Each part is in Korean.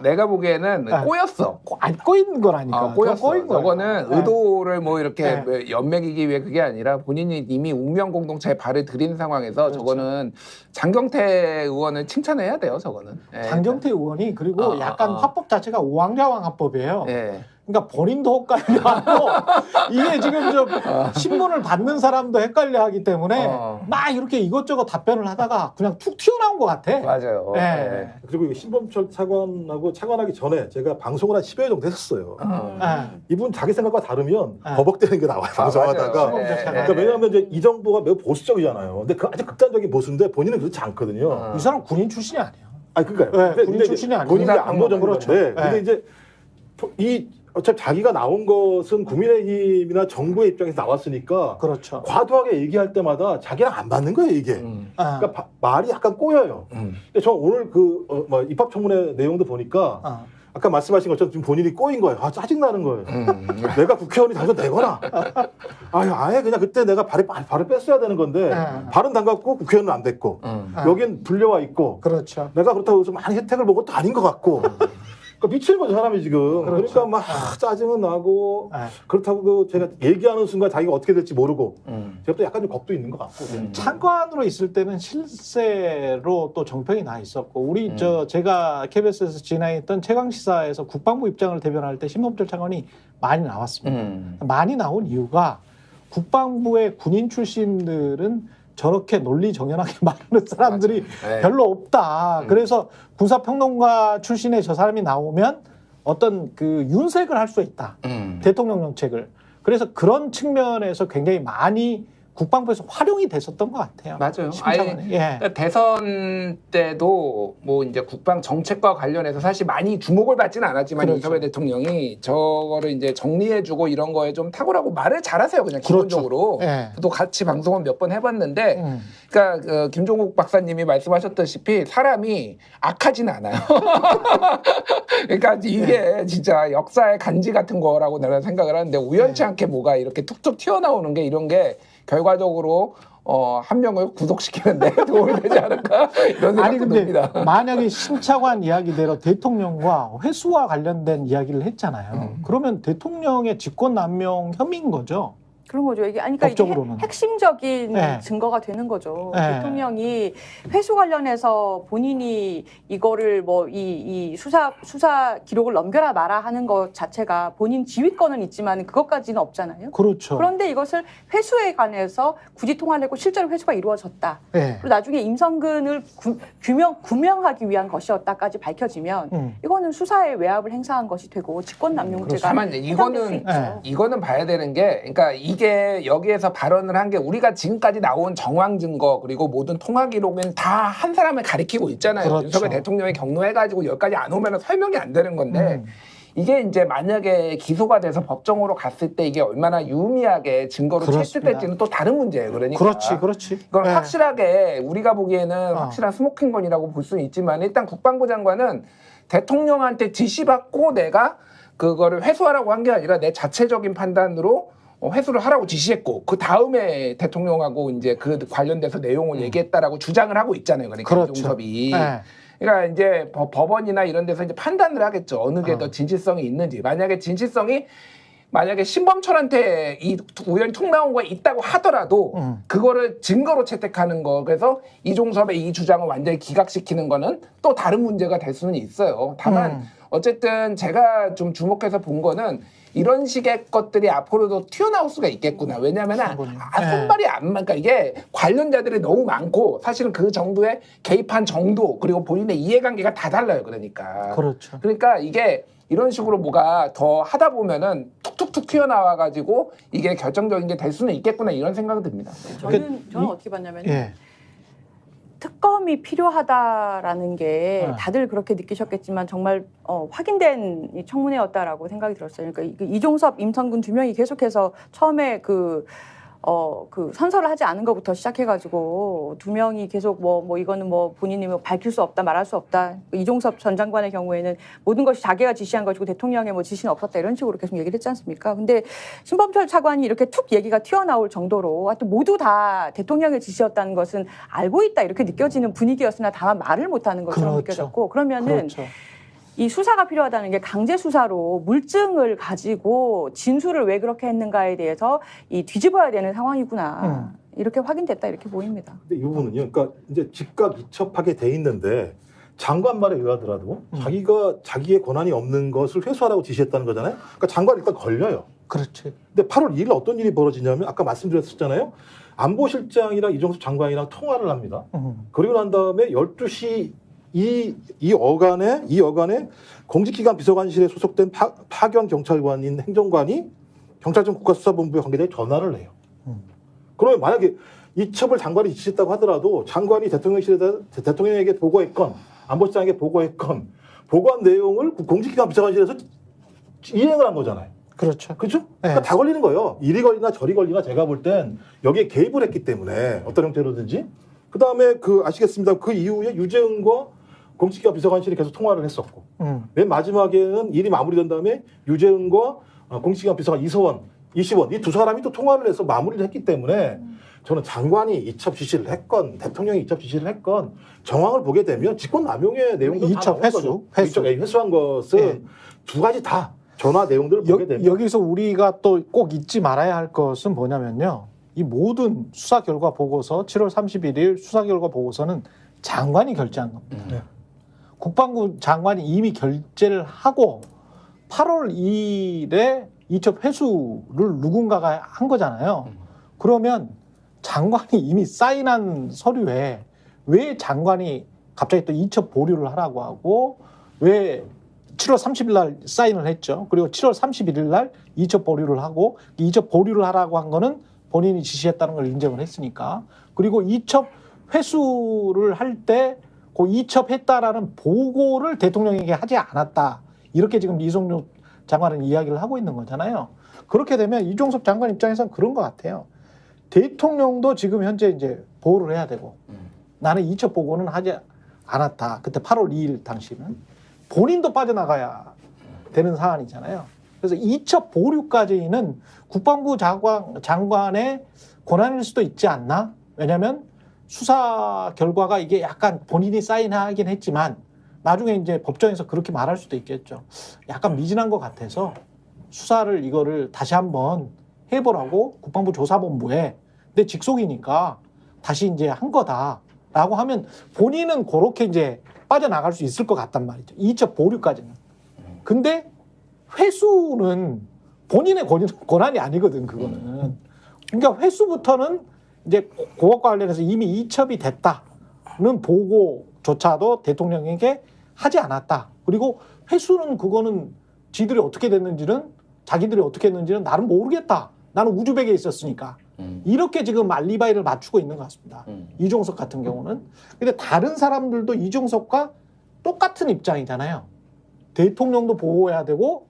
내가 보기에는 꼬였어. 안 꼬인 거라니까. 꼬였어. 꼬인 거야. 저거는 의도를 뭐 이렇게 네. 연맥이기 위해 그게 아니라 본인이 이미 운명 공동체에 발을 들인 상황에서 그렇죠. 저거는 장경태 의원을 칭찬해야 돼요. 저거는. 장경태 의원이 그리고 약간 화법 자체가 우왕좌왕 화법이에요. 예. 그러니까 본인도 헷갈려하고 이게 지금 좀 신문을 받는 사람도 헷갈려하기 때문에 막 이렇게 이것저것 답변을 하다가 그냥 툭 튀어나온 것 같아. 맞아요. 네. 예. 그리고 이 신범철 차관하고 차관하기 전에 제가 방송을 한 10여 회 정도 했었어요. 이분 자기 생각과 다르면 버벅대는 게 나와요. 방송하다가. 그러니까 왜냐하면 이제 이 정부가 매우 보수적이잖아요. 근데 그 아주 극단적인 보수인데 본인은 그렇지 않거든요. 이 사람 군인 출신이 아니에요. 아니 그러니까요. 네, 군인 출신이 아니에요. 본인이 안보정인데 그렇죠. 근데 이제 이 어차피 자기가 나온 것은 국민의힘이나 정부의 입장에서 나왔으니까 그렇죠. 과도하게 얘기할 때마다 자기랑 안 맞는 거예요 이게. 그러니까 말이 약간 꼬여요. 근데 저 오늘 그 입법청문회 내용도 보니까 아까 말씀하신 것처럼 지금 본인이 꼬인 거예요. 짜증 나는 거예요. 내가 국회의원이 당선되거나 아예 그냥 그때 내가 발을 뺐어야 되는 건데 발은 담갔고 국회의원은 안 됐고 여긴 불려와 있고 그렇죠. 내가 그렇다고 해서 많은 혜택을 보고 또 아닌 것 같고 그러니까 미치는 거죠 사람이 지금. 그렇죠. 그러니까 막 짜증은 나고 그렇다고 그 제가 얘기하는 순간 자기가 어떻게 될지 모르고 제가 또 약간 좀 겁도 있는 것 같고. 차관으로 있을 때는 실세로 또 정평이 나 있었고 우리 제가 KBS에서 진행했던 최강시사에서 국방부 입장을 대변할 때 신범철 차관이 많이 나왔습니다. 많이 나온 이유가 국방부의 군인 출신들은 저렇게 논리정연하게 말하는 사람들이 별로 없다. 그래서 군사평론가 출신의 저 사람이 나오면 어떤 그 윤색을 할 수 있다. 대통령 정책을. 그래서 그런 측면에서 굉장히 많이 국방부에서 활용이 됐었던 것 같아요. 맞아요. 예. 대선 때도 뭐 이제 국방 정책과 관련해서 사실 많이 주목을 받지는 않았지만 그렇죠. 이석열 대통령이 저거를 이제 정리해주고 이런 거에 좀 탁월하고 말을 잘하세요. 그냥 그렇죠. 기본적으로. 예. 또 같이 방송을 몇 번 해봤는데, 그러니까 그 김종국 박사님이 말씀하셨다시피 사람이 악하진 않아요. 그러니까 이게 진짜 역사의 간지 같은 거라고 나는 생각을 하는데 우연치 않게 뭐가 이렇게 툭툭 튀어나오는 게 이런 게 결과적으로 한 명을 구속시키는데 도움이 되지 않을까 이런 생각도 듭니다. 만약에 신차관 이야기대로 대통령과 회수와 관련된 이야기를 했잖아요. 그러면 대통령의 직권남용 혐의인 거죠. 그런 거죠. 이게 그러니까 이게 핵심적인 증거가 되는 거죠. 대통령이 회수 관련해서 본인이 이거를 뭐 이 수사 기록을 넘겨라 마라 하는 것 자체가 본인 지휘권은 있지만 그것까지는 없잖아요. 그렇죠. 그런데 이것을 회수에 관해서 굳이 통화를 했고 실제로 회수가 이루어졌다. 그리고 나중에 임성근을 구명하기 위한 것이었다까지 밝혀지면 이거는 수사에 외압을 행사한 것이 되고 직권남용죄가 이거는 봐야 되는 게 그러니까 이게 여기에서 발언을 한 게 우리가 지금까지 나온 정황 증거 그리고 모든 통화 기록은 다 한 사람을 가리키고 있잖아요. 그렇죠. 윤석열 대통령이 경로해가지고 여기까지 안 오면 설명이 안 되는 건데 이게 이제 만약에 기소가 돼서 법정으로 갔을 때 이게 얼마나 유의미하게 증거로 채택될지는 또 다른 문제예요. 그러니까 그렇지. 이건 확실하게 우리가 보기에는 확실한 스모킹건이라고 볼 수는 있지만 일단 국방부 장관은 대통령한테 지시받고 내가 그거를 회수하라고 한 게 아니라 내 자체적인 판단으로 회수를 하라고 지시했고 그 다음에 대통령하고 이제 그 관련돼서 내용을 얘기했다라고 주장을 하고 있잖아요. 그러니까 이종섭이. 그러니까 이제 법원이나 이런 데서 이제 판단을 하겠죠. 어느 게 더 진실성이 있는지. 만약에 신범철한테 이 우연히 톡 나온 거에 있다고 하더라도 그거를 증거로 채택하는 거. 그래서 이종섭의 이 주장을 완전히 기각시키는 거는 또 다른 문제가 될 수는 있어요. 다만 어쨌든 제가 좀 주목해서 본 거는 이런 식의 것들이 앞으로도 튀어나올 수가 있겠구나. 왜냐하면 손발이 안 맞으니까 이게 관련자들이 너무 많고 사실은 그 정도의 개입한 정도 그리고 본인의 이해관계가 다 달라요. 그러니까 이게 이런 식으로 뭐가 더 하다 보면은 툭툭툭 튀어나와가지고 이게 결정적인 게 될 수는 있겠구나 이런 생각이 듭니다. 저는 어떻게 봤냐면 특검이 필요하다라는 게 다들 그렇게 느끼셨겠지만 정말 확인된 이 청문회였다라고 생각이 들었어요. 그러니까 이종섭, 임성근 두 명이 계속해서 처음에 그 선서를 하지 않은 것부터 시작해가지고 두 명이 계속 이거는 본인이 밝힐 수 없다, 말할 수 없다. 이종섭 전 장관의 경우에는 모든 것이 자기가 지시한 것이고 대통령의 지시는 없었다 이런 식으로 계속 얘기를 했지 않습니까? 근데 신범철 차관이 이렇게 툭 얘기가 튀어나올 정도로 하여튼 모두 다 대통령의 지시였다는 것은 알고 있다 이렇게 느껴지는 분위기였으나 다만 말을 못하는 것처럼 느껴졌고 그러면은 이 수사가 필요하다는 게 강제 수사로 물증을 가지고 진술을 왜 그렇게 했는가에 대해서 이 뒤집어야 되는 상황이구나. 이렇게 확인됐다 이렇게 보입니다. 근데 이 부분은요. 그러니까 이제 즉각 이첩하게 돼 있는데 장관 말에 의하더라도 자기가 자기의 권한이 없는 것을 회수하라고 지시했다는 거잖아요. 그러니까 장관 일단 걸려요. 그렇지. 근데 8월 2일 어떤 일이 벌어지냐면 아까 말씀드렸었잖아요. 안보실장이랑 이종섭 장관이랑 통화를 합니다. 그리고 난 다음에 12시 이 어간에 공직기관 비서관실에 소속된 파견 경찰관인 행정관이 경찰청 국가수사본부에 관계자에 전화를 해요. 그러면 만약에 이첩을 장관이 지시했다고 하더라도 장관이 대통령에게 보고했건 안보실장에게 보고했건 보고한 내용을 공직기관 비서관실에서 이행을 한 거잖아요. 그렇죠. 그렇죠? 네. 그러니까 다 걸리는 거예요. 이리 걸리나 저리 걸리나 제가 볼 땐 여기에 개입을 했기 때문에 어떤 형태로든지 그다음에 아시겠습니다. 그 이후에 유재흥과 공직기관 비서관실이 계속 통화를 했었고 맨 마지막에는 일이 마무리된 다음에 유재흥과 공직기관 비서관 이시원 이 두 사람이 또 통화를 해서 마무리를 했기 때문에 저는 장관이 이첩 지시를 했건 대통령이 이첩 지시를 했건 정황을 보게 되면 직권남용의 내용도 다 이첩 나오는 거죠. 회수한 것은 네. 두 가지 다 전화 내용들을 보게 되면 여기서 우리가 또 꼭 잊지 말아야 할 것은 뭐냐면요. 이 모든 수사 결과 보고서 7월 31일 수사 결과 보고서는 장관이 결재한 겁니다. 네. 국방부 장관이 이미 결재를 하고 8월 2일에 이첩 회수를 누군가가 한 거잖아요. 그러면 장관이 이미 사인한 서류에 왜 장관이 갑자기 또 이첩 보류를 하라고 하고 왜 7월 30일 날 사인을 했죠. 그리고 7월 31일 날 이첩 보류를 하고 이첩 보류를 하라고 한 거는 본인이 지시했다는 걸 인정을 했으니까. 그리고 이첩 회수를 할 때 그 이첩했다라는 보고를 대통령에게 하지 않았다. 이렇게 지금 이종섭 장관은 이야기를 하고 있는 거잖아요. 그렇게 되면 이종섭 장관 입장에서는 그런 것 같아요. 대통령도 지금 현재 이제 보호를 해야 되고 나는 이첩 보고는 하지 않았다. 그때 8월 2일 당시는 본인도 빠져나가야 되는 사안이잖아요. 그래서 이첩 보류까지는 국방부 장관의 권한일 수도 있지 않나? 왜냐하면 수사 결과가 이게 약간 본인이 사인하긴 했지만 나중에 이제 법정에서 그렇게 말할 수도 있겠죠. 약간 미진한 것 같아서 수사를 이거를 다시 한번 해보라고 국방부 조사본부에 근데 직속이니까 다시 이제 한 거다라고 하면 본인은 그렇게 이제 빠져나갈 수 있을 것 같단 말이죠. 이첩 보류까지는. 근데 회수는 본인의 권한이 아니거든, 그거는. 그러니까 회수부터는 이제 그것과 관련해서 이미 이첩이 됐다는 보고조차도 대통령에게 하지 않았다. 그리고 회수는 그거는 지들이 어떻게 됐는지는 자기들이 어떻게 했는지는 나는 모르겠다. 나는 우즈벡에 있었으니까. 이렇게 지금 알리바이를 맞추고 있는 것 같습니다. 이종석 같은 경우는. 근데 다른 사람들도 이종석과 똑같은 입장이잖아요. 대통령도 보호해야 되고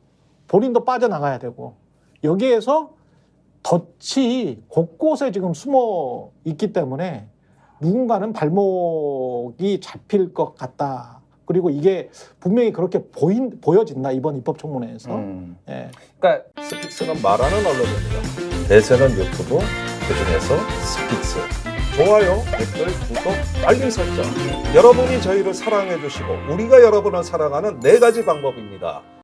본인도 빠져나가야 되고 여기에서 덫이 곳곳에 지금 숨어 있기 때문에 누군가는 발목이 잡힐 것 같다. 그리고 이게 분명히 그렇게 보여진다. 이번 입법청문회에서. 예. 그러니까 스픽스는 말하는 언론입니다. 대세는 유튜브, 그중에서 스픽스. 좋아요, 댓글, 구독, 알림 설정. 여러분이 저희를 사랑해 주시고 우리가 여러분을 사랑하는 4가지 방법입니다.